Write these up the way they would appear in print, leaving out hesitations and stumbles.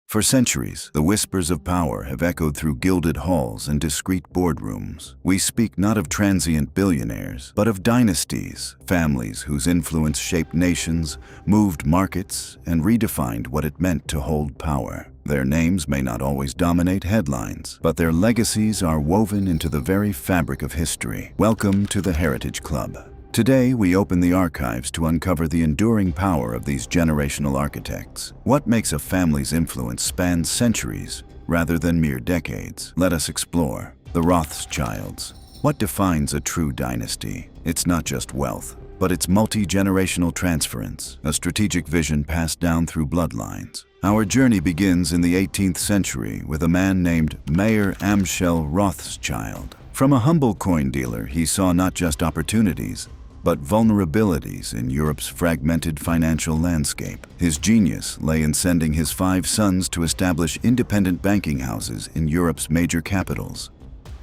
For centuries, the whispers of power have echoed through gilded halls and discreet boardrooms. We speak not of transient billionaires, but of dynasties, families whose influence shaped nations, moved markets, and redefined what it meant to hold power. Their names may not always dominate headlines, but their legacies are woven into the very fabric of history. Welcome to the Heritage Club. Today, we open the archives to uncover the enduring power of these generational architects. What makes a family's influence span centuries rather than mere decades? Let us explore the Rothschilds. What defines a true dynasty? It's not just wealth, but it's multi-generational transference, a strategic vision passed down through bloodlines. Our journey begins in the 18th century with a man named Mayer Amschel Rothschild. From a humble coin dealer, he saw not just opportunities, but vulnerabilities in Europe's fragmented financial landscape. His genius lay in sending his 5 sons to establish independent banking houses in Europe's major capitals: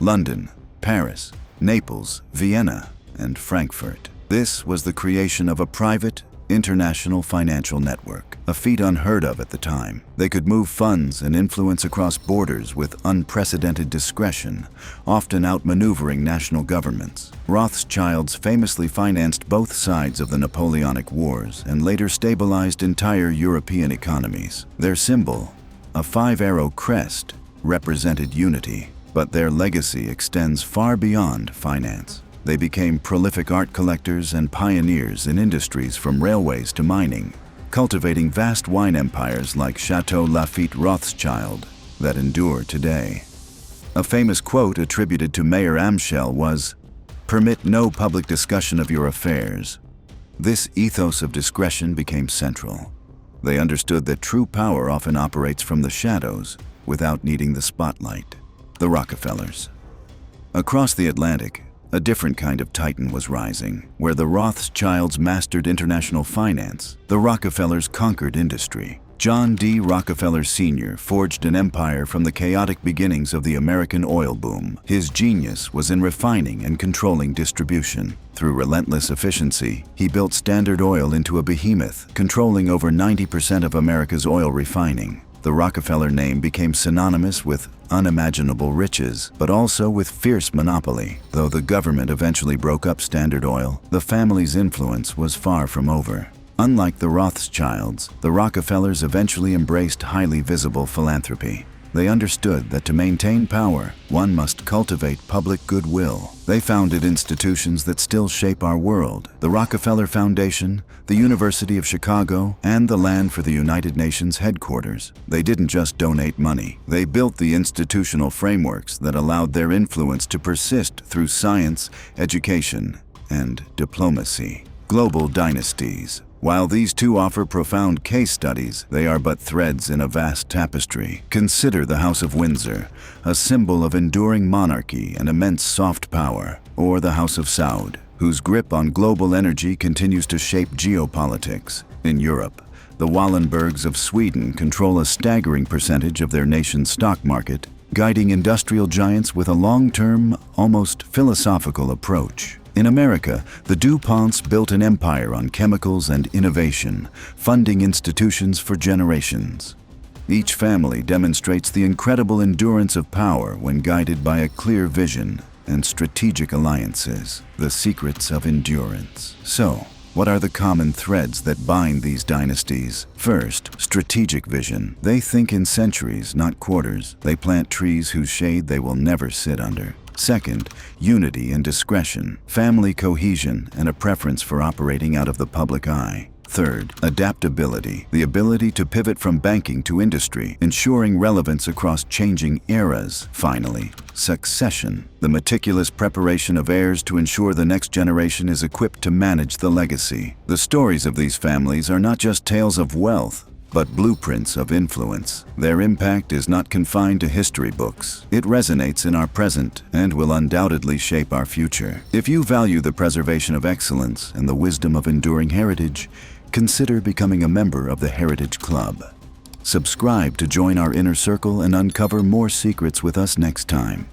London, Paris, Naples, Vienna, and Frankfurt. This was the creation of a private, international financial network, a feat unheard of at the time. They could move funds and influence across borders with unprecedented discretion, often outmaneuvering national governments. Rothschilds famously financed both sides of the Napoleonic Wars and later stabilized entire European economies. Their symbol, a 5-arrow crest, represented unity, but their legacy extends far beyond finance. They became prolific art collectors and pioneers in industries from railways to mining, cultivating vast wine empires like Chateau Lafite Rothschild that endure today. A famous quote attributed to Mayer Amschel was, "Permit no public discussion of your affairs." This ethos of discretion became central. They understood that true power often operates from the shadows without needing the spotlight. The Rockefellers. Across the Atlantic, a different kind of titan was rising. Where the Rothschilds mastered international finance, the Rockefellers conquered industry. John D. Rockefeller Sr. forged an empire from the chaotic beginnings of the American oil boom. His genius was in refining and controlling distribution. Through relentless efficiency, he built Standard Oil into a behemoth, controlling over 90% of America's oil refining. The Rockefeller name became synonymous with unimaginable riches, but also with fierce monopoly. Though the government eventually broke up Standard Oil, the family's influence was far from over. Unlike the Rothschilds, the Rockefellers eventually embraced highly visible philanthropy. They understood that to maintain power, one must cultivate public goodwill. They founded institutions that still shape our world: the Rockefeller Foundation, the University of Chicago, and the Land for the United Nations headquarters. They didn't just donate money. They built the institutional frameworks that allowed their influence to persist through science, education, and diplomacy. Global dynasties. While these two offer profound case studies, they are but threads in a vast tapestry. Consider the House of Windsor, a symbol of enduring monarchy and immense soft power, or the House of Saud, whose grip on global energy continues to shape geopolitics. In Europe, the Wallenbergs of Sweden control a staggering percentage of their nation's stock market, guiding industrial giants with a long-term, almost philosophical approach. In America, the DuPonts built an empire on chemicals and innovation, funding institutions for generations. Each family demonstrates the incredible endurance of power when guided by a clear vision and strategic alliances, the secrets of endurance. So, what are the common threads that bind these dynasties? First, strategic vision. They think in centuries, not quarters. They plant trees whose shade they will never sit under. Second, unity and discretion, family cohesion, and a preference for operating out of the public eye. Third, adaptability, the ability to pivot from banking to industry, ensuring relevance across changing eras. Finally, succession, the meticulous preparation of heirs to ensure the next generation is equipped to manage the legacy. The stories of these families are not just tales of wealth, but blueprints of influence. Their impact is not confined to history books. It resonates in our present and will undoubtedly shape our future. If you value the preservation of excellence and the wisdom of enduring heritage, consider becoming a member of the Heritage Club. Subscribe to join our inner circle and uncover more secrets with us next time.